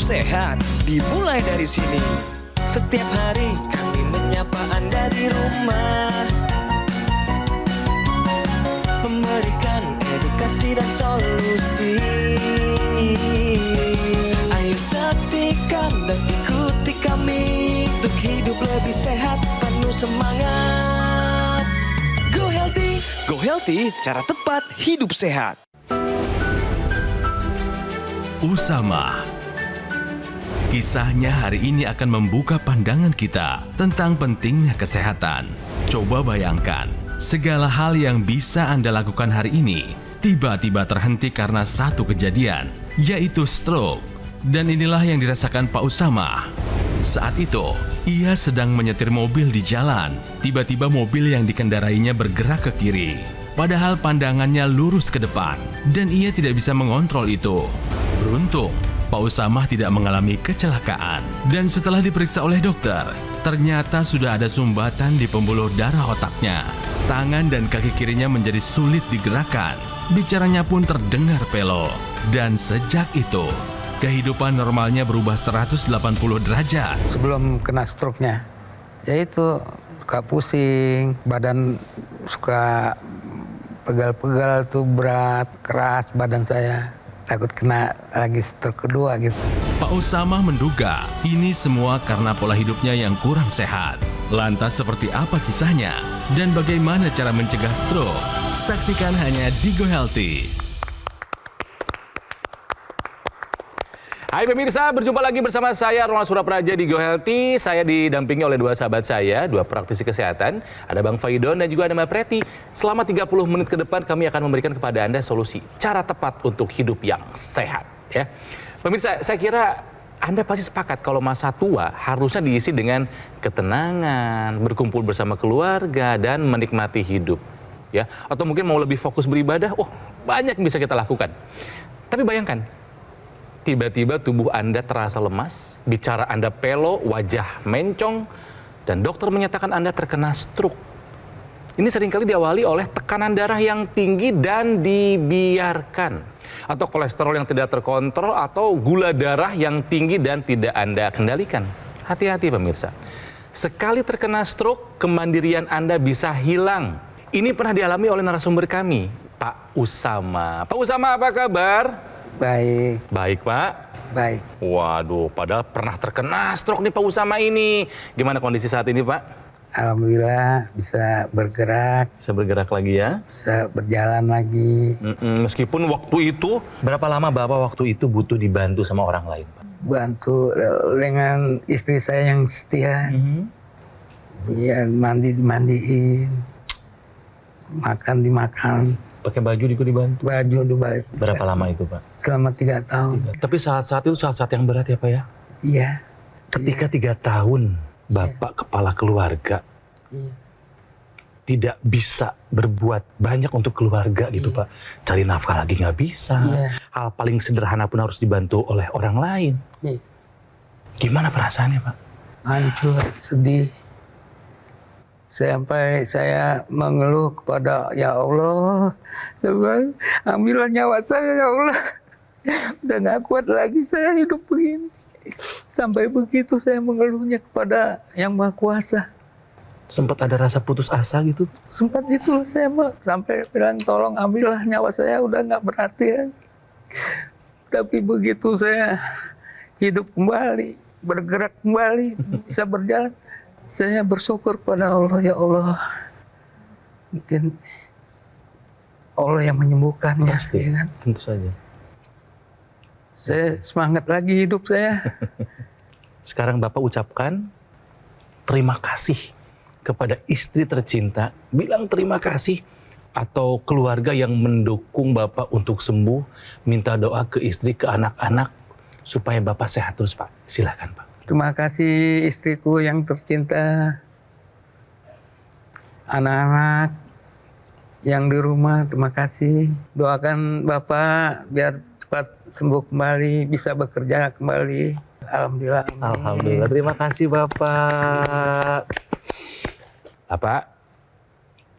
sehat dimulai dari sini. Setiap hari kami menyapa Anda di rumah, memberikan edukasi dan solusi. Ayo saksikan dan ikuti kami untuk hidup lebih sehat, penuh semangat. Go Healthy. Go Healthy, cara tepat hidup sehat. Usama. Kisahnya hari ini akan membuka pandangan kita tentang pentingnya kesehatan. Coba bayangkan, segala hal yang bisa Anda lakukan hari ini tiba-tiba terhenti karena satu kejadian, yaitu stroke. Dan inilah yang dirasakan Pak Usama. Saat itu, ia sedang menyetir mobil di jalan. Tiba-tiba mobil yang dikendarainya bergerak ke kiri. Padahal pandangannya lurus ke depan, dan ia tidak bisa mengontrol itu. Beruntung, Pak Usama tidak mengalami kecelakaan. Dan setelah diperiksa oleh dokter, ternyata sudah ada sumbatan di pembuluh darah otaknya. Tangan dan kaki kirinya menjadi sulit digerakkan. Bicaranya pun terdengar pelo. Dan sejak itu, kehidupan normalnya berubah 180 derajat. Sebelum kena stroke-nya, yaitu suka pusing, badan suka pegal-pegal tuh berat, keras badan saya. Takut kena lagi stroke kedua gitu. Pak Usama menduga ini semua karena pola hidupnya yang kurang sehat. Lantas seperti apa kisahnya? Dan bagaimana cara mencegah stroke? Saksikan hanya di Go Healthy. Hai pemirsa, berjumpa lagi bersama saya Ronald Surapraja di Go Healthy. Saya didampingi oleh dua sahabat saya, dua praktisi kesehatan. Ada Bang Faidon dan juga ada Mbak Preti. Selama 30 menit ke depan kami akan memberikan kepada Anda solusi, cara tepat untuk hidup yang sehat. Ya, pemirsa, saya kira Anda pasti sepakat kalau masa tua harusnya diisi dengan ketenangan, berkumpul bersama keluarga, dan menikmati hidup. Ya, atau mungkin mau lebih fokus beribadah, banyak yang bisa kita lakukan. Tapi bayangkan, tiba-tiba tubuh Anda terasa lemas, bicara Anda pelo, wajah mencong, dan dokter menyatakan Anda terkena stroke. Ini seringkali diawali oleh tekanan darah yang tinggi dan dibiarkan, atau kolesterol yang tidak terkontrol, atau gula darah yang tinggi dan tidak Anda kendalikan. Hati-hati pemirsa, sekali terkena stroke, kemandirian Anda bisa hilang. Ini pernah dialami oleh narasumber kami, Pak Usama. Pak Usama, apa kabar? Baik. Baik, Pak. Baik. Waduh, padahal pernah terkena stroke nih Pak Usama ini. Gimana kondisi saat ini, Pak? Alhamdulillah bisa bergerak, Bisa bergerak lagi ya? bisa berjalan lagi. Meskipun waktu itu, berapa lama Bapak waktu itu butuh dibantu sama orang lain, Pak? Bantu dengan istri saya yang setia. Biar dimandiin, makan dimakan. Pakai baju juga dibantu? Baju dibaik. Berapa lama itu, Pak? Selama 3 tahun. Tapi saat-saat itu saat-saat yang berat ya, Pak ya? Iya. Ketika 3 tahun Bapak kepala keluarga Iya. tidak bisa berbuat banyak untuk keluarga gitu, Pak. Cari nafkah lagi nggak bisa. Iya. Hal paling sederhana pun harus dibantu oleh orang lain. Iya. Gimana perasaannya, Pak? Hancur, sedih. Sampai saya mengeluh kepada ya Allah, ambillah nyawa saya ya Allah. Udah gak kuat lagi saya hidup begini. Sampai begitu saya mengeluhnya kepada Yang Maha Kuasa. Sempat ada rasa putus asa gitu? Sempat itu saya sampai bilang tolong ambillah nyawa saya, udah gak berarti ya. Tapi begitu saya hidup kembali, bergerak kembali, bisa berjalan, saya bersyukur pada Allah, ya Allah. Mungkin Allah yang menyembuhkan ya. Pasti, Ya kan? tentu saja. Saya semangat lagi hidup saya. Sekarang Bapak ucapkan terima kasih kepada istri tercinta. Bilang terima kasih. Atau keluarga yang mendukung Bapak untuk sembuh. Minta doa ke istri, ke anak-anak. Supaya Bapak sehat terus, Pak. Silakan, Pak. Terima kasih istriku yang tercinta. Anak-anak yang di rumah, terima kasih. Doakan Bapak biar cepat sembuh kembali, bisa bekerja kembali. Alhamdulillah. Alhamdulillah. Terima kasih Bapak. Bapak,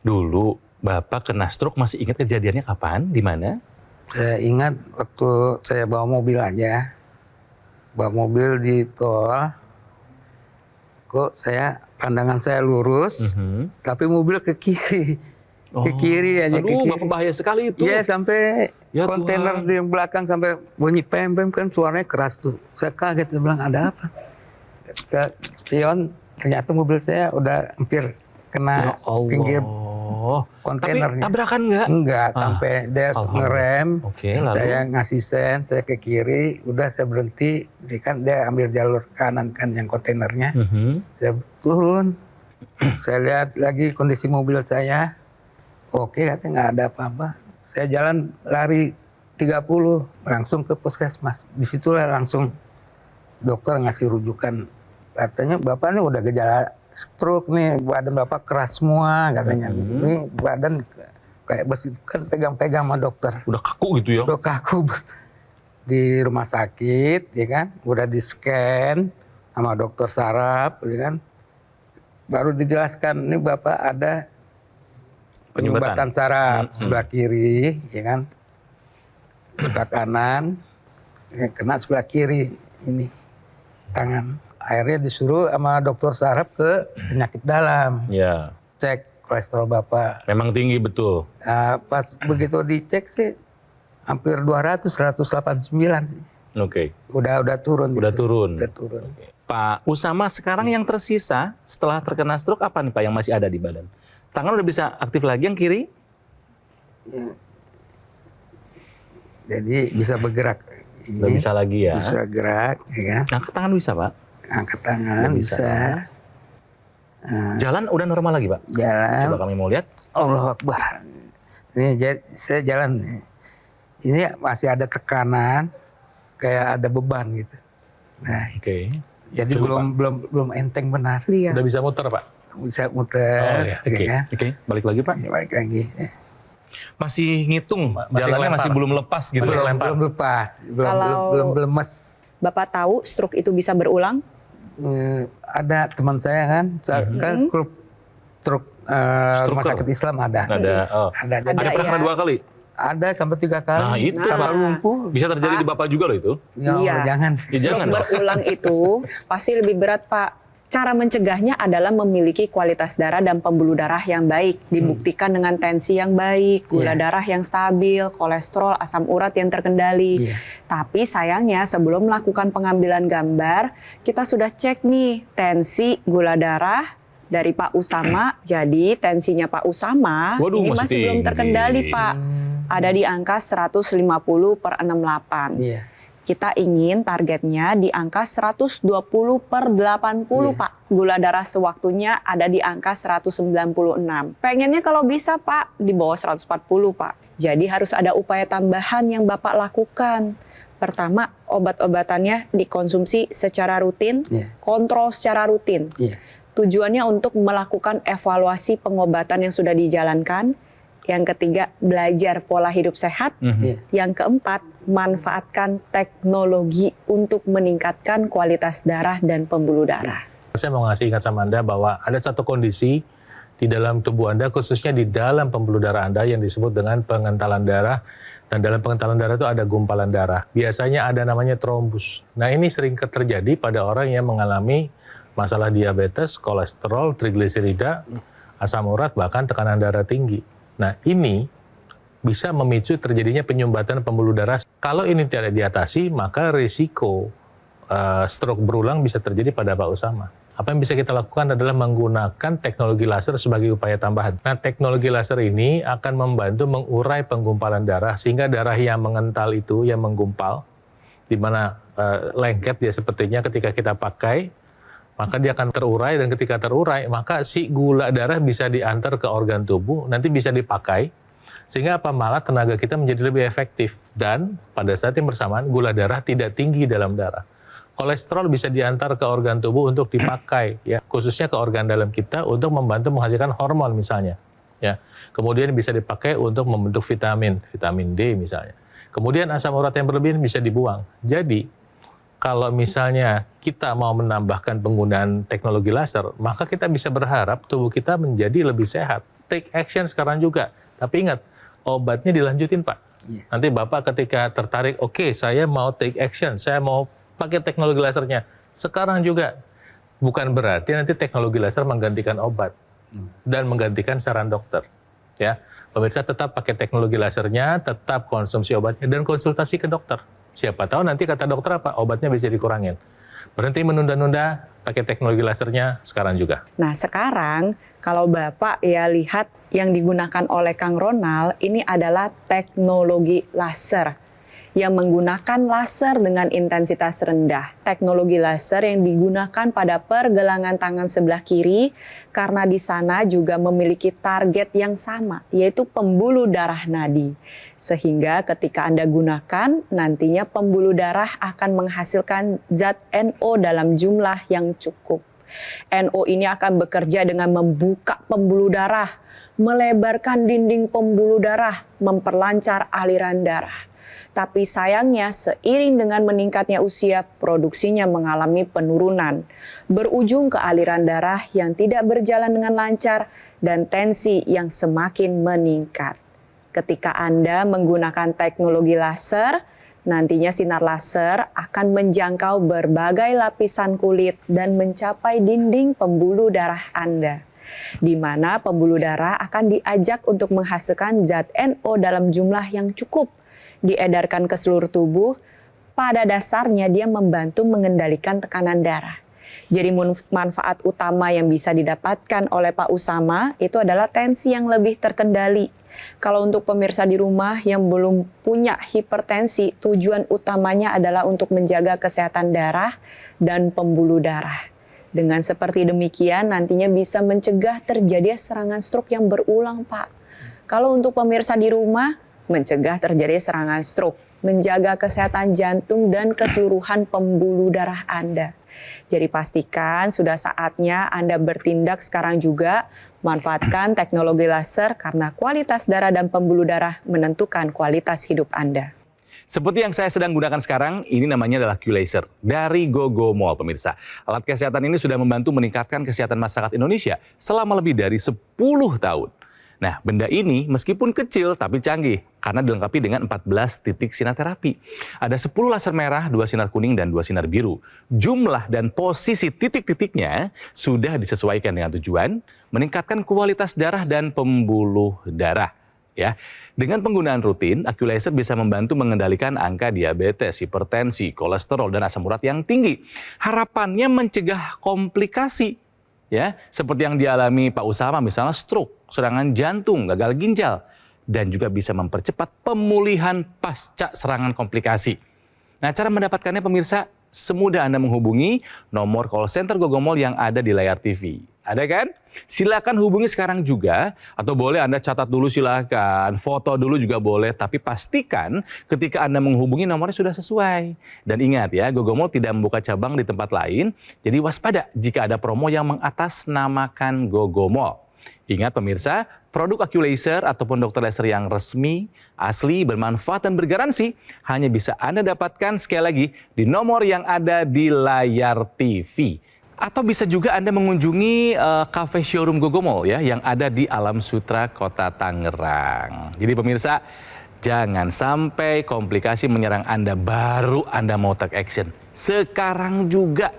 dulu Bapak kena stroke masih ingat kejadiannya kapan? Di mana? Saya ingat waktu saya bawa mobil aja. bawa mobil di tol, kok pandangan saya lurus, tapi mobil ke kiri. Ke kiri aja, ke Aduh, kiri. Bapak bahaya sekali itu. Iya, sampai Ya kontainer Tuhan. di belakang sampai bunyi pem-pem kan suaranya keras tuh. Saya kaget, saya bilang ada apa? Ke spion, ternyata mobil saya udah hampir kena pinggir kontainernya. Tapi tabrakan nggak? Enggak, sampai dia Alhamdulillah. ngerem. Oke, lalu? Saya ngasih sen, saya ke kiri, udah saya berhenti. Kan dia ambil jalur kanan kan yang kontainernya. Saya turun. Saya lihat lagi kondisi mobil saya. Oke, katanya nggak ada apa-apa. Saya jalan lari 30 langsung ke puskesmas. Disitulah langsung dokter ngasih rujukan. Katanya bapak ini udah gejala stroke nih, badan bapak keras semua katanya. Ini badan kayak besi kan pegang-pegang sama dokter. Udah kaku gitu ya? Udah kaku di rumah sakit, ya kan? Udah di scan sama dokter saraf, ya kan? Baru dijelaskan ini bapak ada penyumbatan saraf sebelah kiri, ya kan? Sebelah kanan, ya, kena sebelah kiri ini tangan. Akhirnya disuruh sama dokter saraf ke penyakit dalam. Ya. Cek kolesterol bapak. Memang tinggi betul. Pas begitu dicek sih hampir 200, 189 sih. Oke. Udah turun. Udah gitu. turun. Udah turun. Pak Usama sekarang yang tersisa setelah terkena stroke apa nih Pak yang masih ada di badan? Tangan udah bisa aktif lagi yang kiri? Jadi bisa bergerak. Udah bisa lagi ya? Bisa gerak, ya kan? Angkat tangan bisa Pak? Angkat tangan Udah bisa. bisa. Jalan udah normal lagi Pak? Jalan. Coba kami mau lihat. Allahu Akbar. Ini saya jalan nih. Ini masih ada tekanan, kayak ada beban gitu. Nah, Oke. jadi Coba, belum enteng benar. Iya. Udah bisa muter Pak? Bisa Oh muter, ya. Oke. ya kan? Oke. Balik lagi Pak. Ya, balik lagi. Masih ngitung, masih jalannya ngelempar. masih belum lepas gitu. Belum lepas, belum lemes. Bapak tahu stroke itu bisa berulang? Ada teman saya kan klub truk rumah Struktur. sakit Islam ada. Ada. Oh. Ada. Ada. Ada pernah ya. 2 kali? Ada sampai 3 kali. Nah, itu, sampai Pak. lumpuh. Bisa terjadi di Bapak juga loh itu. Ya Allah, Iya. jangan. Ya, jangan. Stroke berulang itu pasti lebih berat, Pak. Cara mencegahnya adalah memiliki kualitas darah dan pembuluh darah yang baik. Dibuktikan dengan tensi yang baik, gula darah yang stabil, kolesterol, asam urat yang terkendali. Iya. Tapi sayangnya sebelum melakukan pengambilan gambar, kita sudah cek nih tensi gula darah dari Pak Usama. Jadi tensinya Pak Usama Waduh, ini masih masih belum tinggi. terkendali, Pak. Ada di angka 150/68. Iya. Kita ingin targetnya di angka 120/80, Pak. Gula darah sewaktunya ada di angka 196. Pengennya kalau bisa, Pak, di bawah 140, Pak. Jadi harus ada upaya tambahan yang Bapak lakukan. Pertama, obat-obatannya dikonsumsi secara rutin, Iya. kontrol secara rutin. Iya. Tujuannya untuk melakukan evaluasi pengobatan yang sudah dijalankan. Yang ketiga, belajar pola hidup sehat. Iya. Yang keempat, manfaatkan teknologi untuk meningkatkan kualitas darah dan pembuluh darah. Saya mau ngasih ingat sama Anda bahwa ada satu kondisi di dalam tubuh Anda, khususnya di dalam pembuluh darah Anda yang disebut dengan pengentalan darah. Dan dalam pengentalan darah itu ada gumpalan darah. Biasanya ada namanya trombus. Nah, ini sering terjadi pada orang yang mengalami masalah diabetes, kolesterol, trigliserida, asam urat, bahkan tekanan darah tinggi. Nah, ini bisa memicu terjadinya penyumbatan pembuluh darah. Kalau ini tidak diatasi, maka risiko stroke berulang bisa terjadi pada Pak Usama. Apa yang bisa kita lakukan adalah menggunakan teknologi laser sebagai upaya tambahan. Nah, teknologi laser ini akan membantu mengurai penggumpalan darah, sehingga darah yang mengental itu, yang menggumpal, di mana lengket dia sepertinya ketika kita pakai, maka dia akan terurai, dan ketika terurai, maka si gula darah bisa diantar ke organ tubuh, nanti bisa dipakai, sehingga apa, malah tenaga kita menjadi lebih efektif. Dan pada saat yang bersamaan, gula darah tidak tinggi dalam darah. Kolesterol bisa diantar ke organ tubuh untuk dipakai, ya, khususnya ke organ dalam kita untuk membantu menghasilkan hormon misalnya. Ya. Kemudian bisa dipakai untuk membentuk vitamin D misalnya. Kemudian asam urat yang berlebihan bisa dibuang. Jadi, kalau misalnya kita mau menambahkan penggunaan teknologi laser, maka kita bisa berharap tubuh kita menjadi lebih sehat. Take action sekarang juga. Tapi ingat, obatnya dilanjutin, Pak. Nanti Bapak ketika tertarik, oke, saya mau take action, saya mau pakai teknologi lasernya. Sekarang juga bukan berarti nanti teknologi laser menggantikan obat dan menggantikan saran dokter. Ya, pemirsa tetap pakai teknologi lasernya, tetap konsumsi obatnya dan konsultasi ke dokter. Siapa tahu nanti kata dokter apa, obatnya bisa dikurangin. Berhenti menunda-nunda, pakai teknologi lasernya sekarang juga. Nah sekarang kalau Bapak ya lihat yang digunakan oleh Kang Ronald ini adalah teknologi laser yang menggunakan laser dengan intensitas rendah. Teknologi laser yang digunakan pada pergelangan tangan sebelah kiri karena di sana juga memiliki target yang sama, yaitu pembuluh darah nadi. Sehingga ketika Anda gunakan, nantinya pembuluh darah akan menghasilkan zat NO dalam jumlah yang cukup. NO ini akan bekerja dengan membuka pembuluh darah, melebarkan dinding pembuluh darah, memperlancar aliran darah. Tapi sayangnya seiring dengan meningkatnya usia, produksinya mengalami penurunan, berujung ke aliran darah yang tidak berjalan dengan lancar dan tensi yang semakin meningkat. Ketika Anda menggunakan teknologi laser, nantinya sinar laser akan menjangkau berbagai lapisan kulit dan mencapai dinding pembuluh darah Anda, di mana pembuluh darah akan diajak untuk menghasilkan zat NO dalam jumlah yang cukup, diedarkan ke seluruh tubuh. Pada dasarnya dia membantu mengendalikan tekanan darah. Jadi manfaat utama yang bisa didapatkan oleh Pak Usama itu adalah tensi yang lebih terkendali. Kalau untuk pemirsa di rumah yang belum punya hipertensi, tujuan utamanya adalah untuk menjaga kesehatan darah dan pembuluh darah. Dengan seperti demikian nantinya bisa mencegah terjadi serangan stroke yang berulang, Pak. Kalau untuk pemirsa di rumah, mencegah terjadi serangan stroke, menjaga kesehatan jantung dan keseluruhan pembuluh darah Anda. Jadi pastikan sudah saatnya Anda bertindak sekarang juga, manfaatkan teknologi laser karena kualitas darah dan pembuluh darah menentukan kualitas hidup Anda. Seperti yang saya sedang gunakan sekarang, ini namanya adalah Q-Laser dari Gogomol, pemirsa. Alat kesehatan ini sudah membantu meningkatkan kesehatan masyarakat Indonesia selama lebih dari 10 tahun. Nah, benda ini meskipun kecil tapi canggih karena dilengkapi dengan 14 titik sinar terapi. Ada 10 laser merah, 2 sinar kuning, dan 2 sinar biru. Jumlah dan posisi titik-titiknya sudah disesuaikan dengan tujuan meningkatkan kualitas darah dan pembuluh darah. Ya, dengan penggunaan rutin, Q-Laser bisa membantu mengendalikan angka diabetes, hipertensi, kolesterol, dan asam urat yang tinggi. Harapannya mencegah komplikasi. Ya, seperti yang dialami Pak Usama, misalnya stroke, serangan jantung, gagal ginjal, dan juga bisa mempercepat pemulihan pasca serangan komplikasi. Nah, cara mendapatkannya pemirsa, semudah Anda menghubungi nomor call center Gogomol yang ada di layar TV. Ada kan? Silakan hubungi sekarang juga, atau boleh Anda catat dulu silakan, foto dulu juga boleh, tapi pastikan ketika Anda menghubungi nomornya sudah sesuai. Dan ingat ya, Gogomol tidak membuka cabang di tempat lain, jadi waspada jika ada promo yang mengatasnamakan Gogomol. Ingat pemirsa, produk Q-Laser ataupun dokter laser yang resmi, asli, bermanfaat dan bergaransi hanya bisa Anda dapatkan sekali lagi di nomor yang ada di layar TV. Atau bisa juga Anda mengunjungi cafe showroom Gogomol ya yang ada di Alam Sutra, Kota Tangerang. Jadi pemirsa, jangan sampai komplikasi menyerang Anda baru Anda mau take action. Sekarang juga.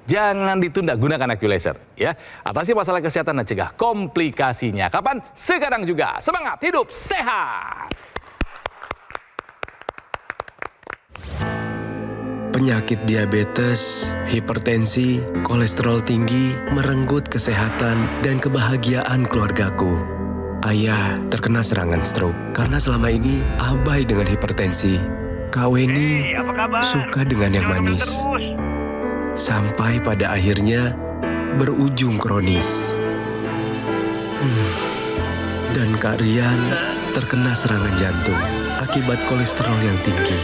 Jangan ditunda, gunakan Q-Laser ya. Atasi masalah kesehatan dan cegah komplikasinya. Kapan? Sekarang juga. Semangat hidup sehat. Penyakit diabetes, hipertensi, kolesterol tinggi merenggut kesehatan dan kebahagiaan keluargaku. Ayah terkena serangan stroke karena selama ini abai dengan hipertensi. Kak Weni suka dengan yang manis. Sampai pada akhirnya berujung kronis. Dan Kak Rian terkena serangan jantung akibat kolesterol yang tinggi.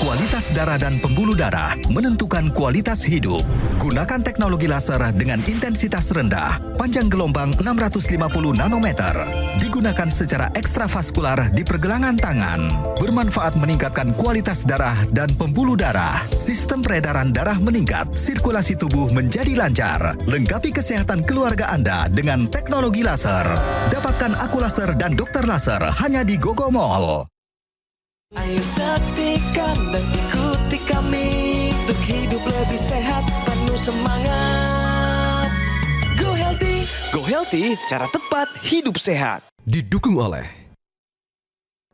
Kualitas darah dan pembuluh darah menentukan kualitas hidup. Gunakan teknologi laser dengan intensitas rendah, panjang gelombang 650 nanometer. Digunakan secara ekstravaskular di pergelangan tangan. Bermanfaat meningkatkan kualitas darah dan pembuluh darah. Sistem peredaran darah meningkat, sirkulasi tubuh menjadi lancar. Lengkapi kesehatan keluarga Anda dengan teknologi laser. Dapatkan Aku Laser dan Dokter Laser hanya di Gogomol. Ayo saksikan dan ikuti kami untuk hidup lebih sehat, penuh semangat. Go Healthy, cara tepat hidup sehat. Didukung oleh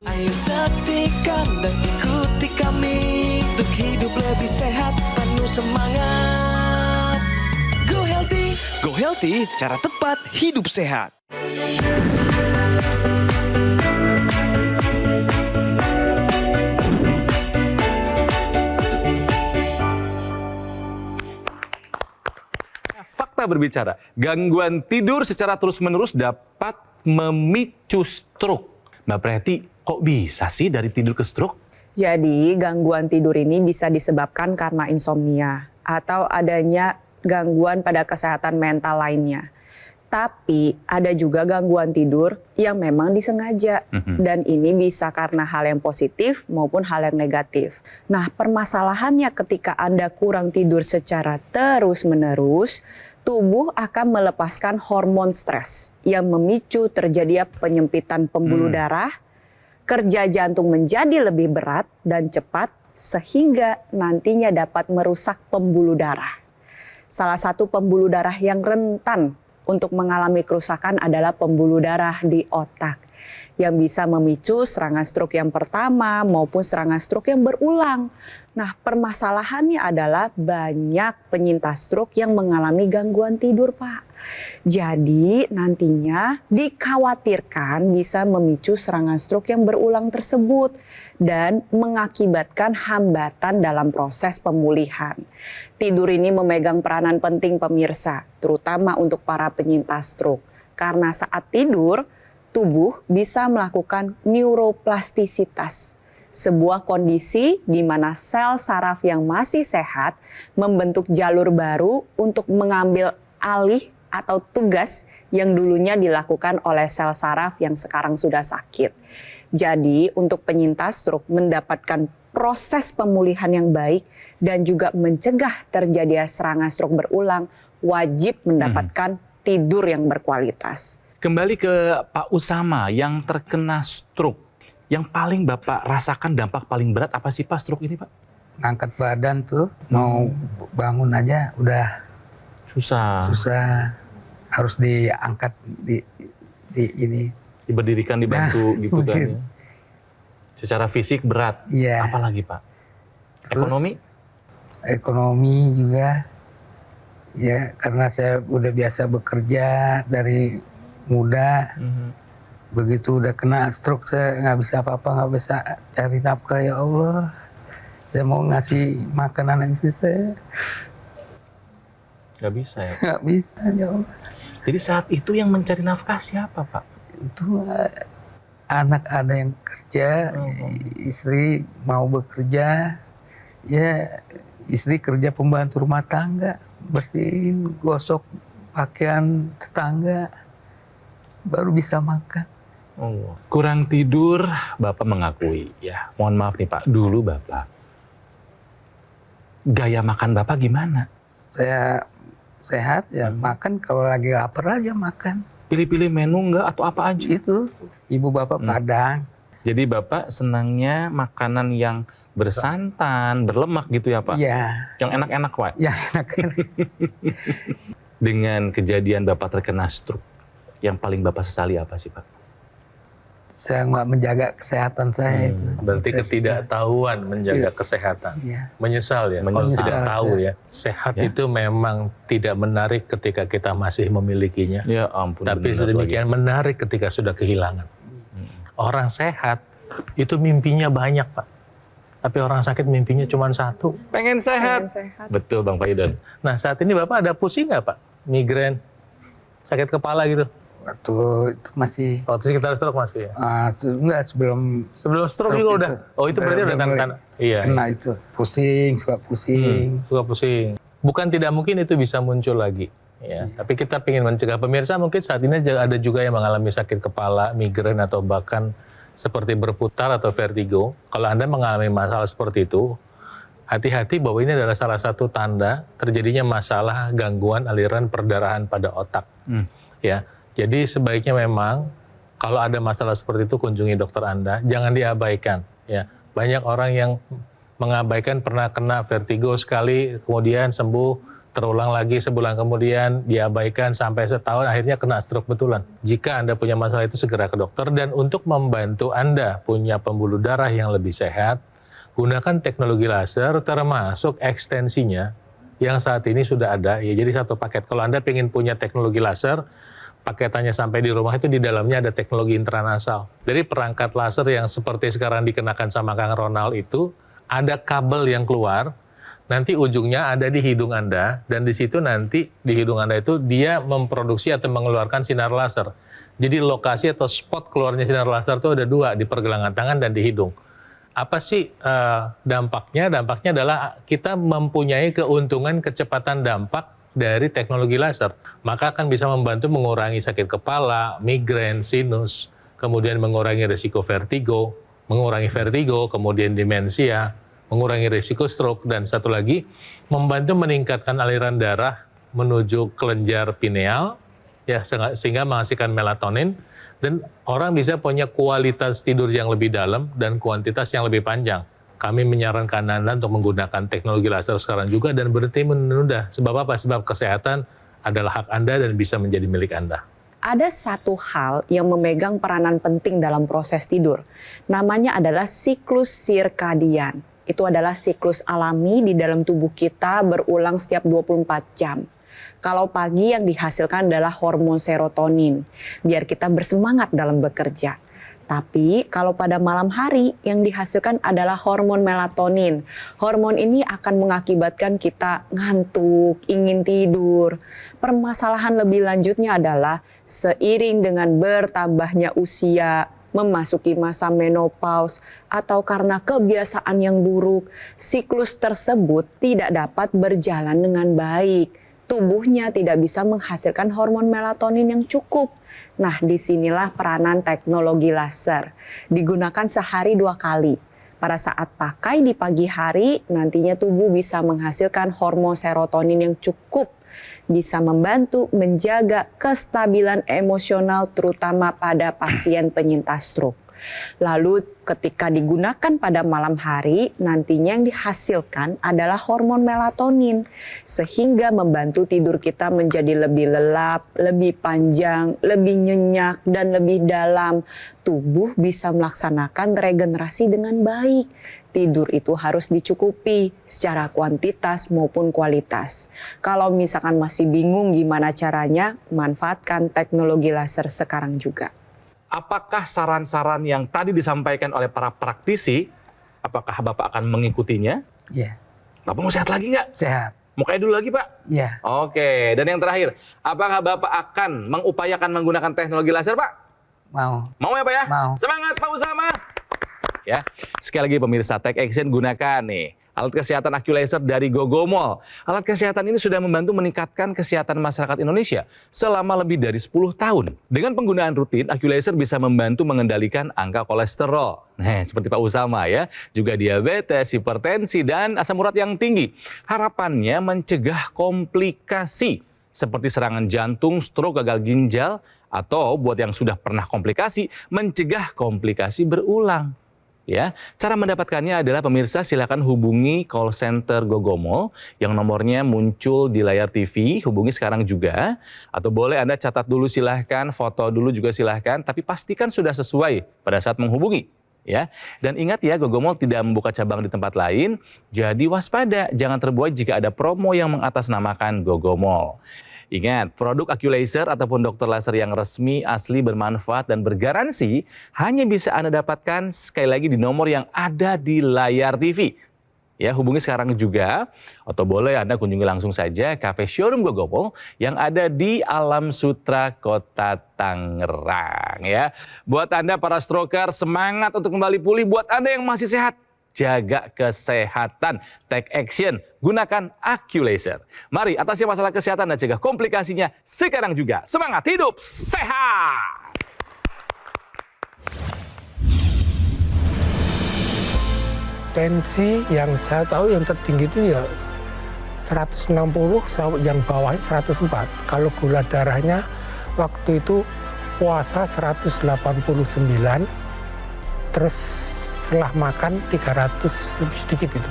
Ayo saksikan dan ikuti kami untuk hidup lebih sehat, penuh semangat. Go Healthy, cara tepat hidup sehat. Fakta berbicara, gangguan tidur secara terus-menerus dapat memicu stroke. Mbak Preti, kok bisa sih dari tidur ke stroke? Jadi gangguan tidur ini bisa disebabkan karena insomnia atau adanya gangguan pada kesehatan mental lainnya. Tapi ada juga gangguan tidur yang memang disengaja. Dan ini bisa karena hal yang positif maupun hal yang negatif. Nah, permasalahannya ketika Anda kurang tidur secara terus-menerus, tubuh akan melepaskan hormon stres yang memicu terjadinya penyempitan pembuluh darah, kerja jantung menjadi lebih berat dan cepat sehingga nantinya dapat merusak pembuluh darah. Salah satu pembuluh darah yang rentan untuk mengalami kerusakan adalah pembuluh darah di otak yang bisa memicu serangan stroke yang pertama maupun serangan stroke yang berulang. Nah, permasalahannya adalah banyak penyintas stroke yang mengalami gangguan tidur, Pak. Jadi nantinya dikhawatirkan bisa memicu serangan stroke yang berulang tersebut dan mengakibatkan hambatan dalam proses pemulihan. Tidur ini memegang peranan penting pemirsa, terutama untuk para penyintas stroke. Karena saat tidur, tubuh bisa melakukan neuroplastisitas, sebuah kondisi di mana sel saraf yang masih sehat membentuk jalur baru untuk mengambil alih atau tugas yang dulunya dilakukan oleh sel saraf yang sekarang sudah sakit. Jadi untuk penyintas stroke mendapatkan proses pemulihan yang baik dan juga mencegah terjadinya serangan stroke berulang, wajib mendapatkan tidur yang berkualitas. Kembali ke Pak Usama yang terkena stroke. Yang paling Bapak rasakan dampak paling berat apa sih Pak stroke ini Pak? Ngangkat badan tuh, mau bangun aja udah susah. Harus diangkat di ini. Diberdirikan, dibantu gitu kan ya. Secara fisik berat. Iya. Apalagi Pak? Terus, Ekonomi? Ekonomi juga. Ya, karena saya udah biasa bekerja dari muda. Begitu udah kena stroke saya nggak bisa apa-apa, nggak bisa cari nafkah. Ya Allah, saya mau ngasih makan anak istri saya. Nggak bisa ya? Nggak bisa, ya Allah. Jadi saat itu yang mencari nafkah siapa Pak? Itu anak ada yang kerja, istri mau bekerja, ya istri kerja pembantu rumah tangga, bersihin, gosok pakaian tetangga, baru bisa makan. Oh. Kurang tidur, Bapak mengakui ya. Mohon maaf nih Pak, dulu Bapak gaya makan Bapak gimana? Saya sehat ya, makan kalau lagi lapar aja makan. Pilih-pilih menu enggak atau apa aja? Itu ibu bapak Padang. Jadi Bapak senangnya makanan yang bersantan, berlemak gitu ya Pak? Iya. Yang enak-enak Pak? Ya enak. Dengan kejadian Bapak terkena stroke, yang paling Bapak sesali apa sih Pak? Saya nggak menjaga kesehatan saya itu. Berarti Saya ketidaktahuan menjaga kesehatan. Iya. Menyesal ya, kalau Menyesal. tidak tahu ya. Sehat Ya. itu memang tidak menarik ketika kita masih memilikinya. Ya ampun. Tapi benar sedemikian lagi. menarik ketika sudah kehilangan. Orang sehat itu mimpinya banyak Pak. Tapi orang sakit mimpinya cuma satu. Pengen sehat. Betul Bang Faidon. Nah saat ini Bapak ada pusing nggak Pak? Migrain, sakit kepala gitu? Waktu itu masih Waktu sekitar stroke masih ya? enggak sebelum Sebelum stroke juga udah? Oh itu berarti udah tanda-tanda? Iya. kena itu. Pusing, suka pusing. Suka pusing. Bukan tidak mungkin itu bisa muncul lagi. Ya, tapi kita ingin mencegah. Pemirsa mungkin saat ini ada juga yang mengalami sakit kepala, migrain atau bahkan seperti berputar atau vertigo. Kalau Anda mengalami masalah seperti itu, hati-hati bahwa ini adalah salah satu tanda terjadinya masalah gangguan aliran perdarahan pada otak. Ya, jadi sebaiknya memang kalau ada masalah seperti itu kunjungi dokter Anda, jangan diabaikan. Ya, Banyak orang yang mengabaikan pernah kena vertigo sekali, kemudian sembuh, terulang lagi sebulan kemudian, diabaikan sampai setahun, akhirnya kena stroke betulan. Jika Anda punya masalah itu, segera ke dokter. Dan untuk membantu Anda punya pembuluh darah yang lebih sehat, gunakan teknologi laser termasuk ekstensinya yang saat ini sudah ada. Ya, jadi satu paket. Kalau Anda ingin punya teknologi laser, paketannya sampai di rumah itu di dalamnya ada teknologi intranasal. Dari perangkat laser yang seperti sekarang dikenakan sama Kang Ronald itu, ada kabel yang keluar, nanti ujungnya ada di hidung Anda, dan di situ nanti di hidung Anda itu dia memproduksi atau mengeluarkan sinar laser. Jadi lokasi atau spot keluarnya sinar laser itu ada dua, di pergelangan tangan dan di hidung. Apa sih dampaknya? Dampaknya adalah kita mempunyai keuntungan kecepatan dampak dari teknologi laser. Maka akan bisa membantu mengurangi sakit kepala, migrain, sinus, kemudian mengurangi risiko vertigo, kemudian demensia, mengurangi risiko stroke, dan satu lagi, membantu meningkatkan aliran darah menuju kelenjar pineal, ya, sehingga menghasilkan melatonin, dan orang bisa punya kualitas tidur yang lebih dalam dan kuantitas yang lebih panjang. Kami menyarankan Anda untuk menggunakan teknologi laser sekarang juga dan berhenti menunda. Sebab apa? Sebab kesehatan adalah hak Anda dan bisa menjadi milik Anda. Ada satu hal yang memegang peranan penting dalam proses tidur. Namanya adalah siklus sirkadian. Itu adalah siklus alami di dalam tubuh kita berulang setiap 24 jam. Kalau pagi yang dihasilkan adalah hormon serotonin, biar kita bersemangat dalam bekerja. Tapi kalau pada malam hari yang dihasilkan adalah hormon melatonin. Hormon ini akan mengakibatkan kita ngantuk, ingin tidur. Permasalahan lebih lanjutnya adalah seiring dengan bertambahnya usia, memasuki masa menopause, atau karena kebiasaan yang buruk, siklus tersebut tidak dapat berjalan dengan baik. Tubuhnya tidak bisa menghasilkan hormon melatonin yang cukup. Nah, disinilah peranan teknologi laser. Digunakan sehari 2 kali. Pada saat pakai di pagi hari, nantinya tubuh bisa menghasilkan hormon serotonin yang cukup. Bisa membantu menjaga kestabilan emosional terutama pada pasien penyintas stroke. Lalu ketika digunakan pada malam hari, nantinya yang dihasilkan adalah hormon melatonin. Sehingga membantu tidur kita menjadi lebih lelap, lebih panjang, lebih nyenyak, dan lebih dalam. Tubuh bisa melaksanakan regenerasi dengan baik. Tidur itu harus dicukupi secara kuantitas maupun kualitas. Kalau misalkan masih bingung gimana caranya, manfaatkan teknologi laser sekarang juga. Apakah saran-saran yang tadi disampaikan oleh para praktisi, apakah Bapak akan mengikutinya? Iya. Bapak mau sehat lagi nggak? Sehat. Mau kayak dulu lagi, Pak? Iya. Oke, dan yang terakhir, apakah Bapak akan mengupayakan menggunakan teknologi laser, Pak? Mau. Mau ya, Pak ya? Mau. Semangat, Pak Usama! Ya, sekali lagi pemirsa, Tech Action gunakan nih alat kesehatan AccuLaser dari Gogomol. Alat kesehatan ini sudah membantu meningkatkan kesehatan masyarakat Indonesia selama lebih dari 10 tahun. Dengan penggunaan rutin, AccuLaser bisa membantu mengendalikan angka kolesterol. Nah, seperti Pak Usama ya, juga diabetes, hipertensi, dan asam urat yang tinggi. Harapannya mencegah komplikasi seperti serangan jantung, stroke, gagal ginjal, atau buat yang sudah pernah komplikasi, mencegah komplikasi berulang. Ya, cara mendapatkannya adalah pemirsa silakan hubungi call center Gogomol yang nomornya muncul di layar TV, hubungi sekarang juga. Atau boleh Anda catat dulu silahkan, foto dulu juga silahkan, tapi pastikan sudah sesuai pada saat menghubungi. Ya, dan ingat ya, Gogomol tidak membuka cabang di tempat lain, jadi waspada, jangan terbuai jika ada promo yang mengatasnamakan Gogomol. Ingat, produk AccuLaser ataupun dokter laser yang resmi, asli, bermanfaat, dan bergaransi hanya bisa Anda dapatkan sekali lagi di nomor yang ada di layar TV. Ya, hubungi sekarang juga, atau boleh Anda kunjungi langsung saja Cafe Showroom Gogomol yang ada di Alam Sutra, Kota Tangerang. Ya, buat Anda para stroker, semangat untuk kembali pulih. Buat Anda yang masih sehat, jaga kesehatan. Take action, gunakan AccuLaser. Mari atasi masalah kesehatan dan cegah komplikasinya sekarang juga. Semangat hidup sehat! Tensi yang saya tahu yang tertinggi itu ya 160, yang bawahnya 104. Kalau gula darahnya waktu itu puasa 189, terus setelah makan 300 lebih sedikit itu.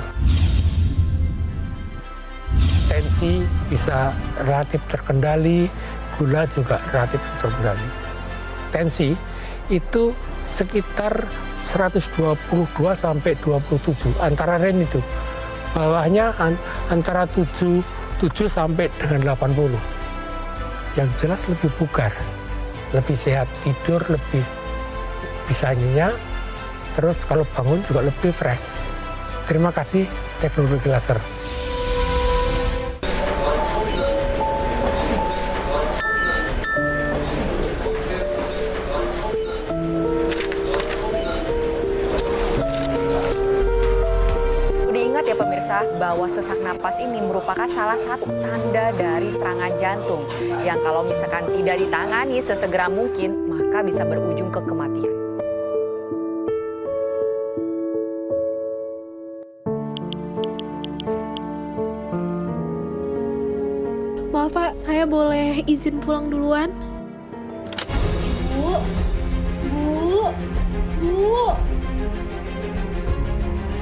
Tensi bisa relatif terkendali, gula juga relatif terkendali. Tensi itu sekitar 122 sampai 27 antara range itu. Bawahnya antara 7 sampai dengan 80. Yang jelas lebih bugar, lebih sehat, tidur lebih bisa nyenyak, terus kalau bangun juga lebih fresh. Terima kasih teknologi laser. Diingat ya pemirsa, bahwa sesak napas ini merupakan salah satu tanda dari serangan jantung yang kalau misalkan tidak ditangani sesegera mungkin, maka bisa berujung ke kematian. Maaf Pak, saya boleh izin pulang duluan? Bu, Bu, Bu,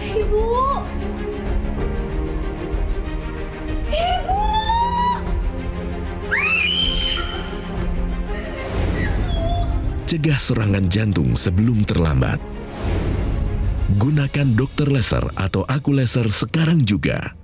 Ibu, Ibu. Cegah serangan jantung sebelum terlambat. Gunakan dokter laser atau aku laser sekarang juga.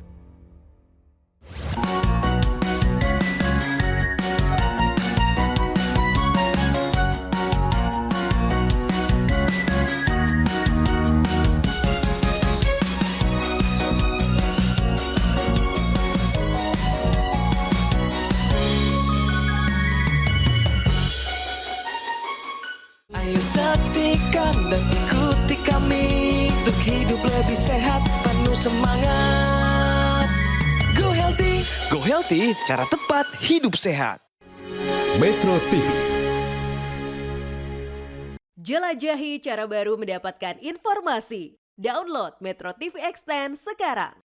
Ayo saksikan dan ikuti kami untuk hidup lebih sehat, penuh semangat. Go Healthy, cara tepat hidup sehat. Metro TV. Jelajahi cara baru mendapatkan informasi. Download Metro TV Extend sekarang.